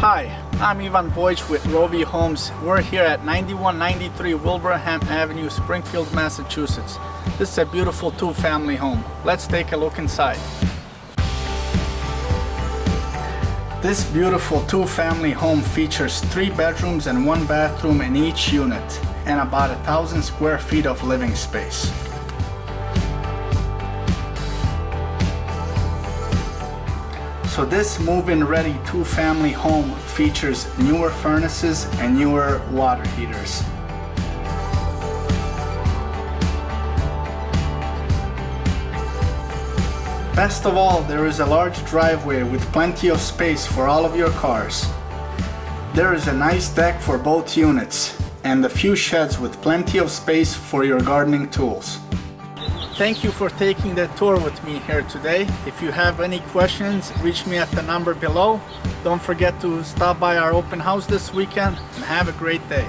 Hi, I'm Bojic with Rovi Homes. We're here at 9193 Wilbraham Avenue, Springfield, Massachusetts. This is a beautiful two-family home. Let's take a look inside. This beautiful two-family home features 3 bedrooms and 1 bathroom in each unit and about 1,000 square feet of living space. So this move-in ready two-family home features newer furnaces and newer water heaters. Best of all, there is a large driveway with plenty of space for all of your cars. There is a nice deck for both units and a few sheds with plenty of space for your gardening tools. Thank you for taking the tour with me here today. If you have any questions, reach me at the number below. Don't forget to stop by our open house this weekend and have a great day.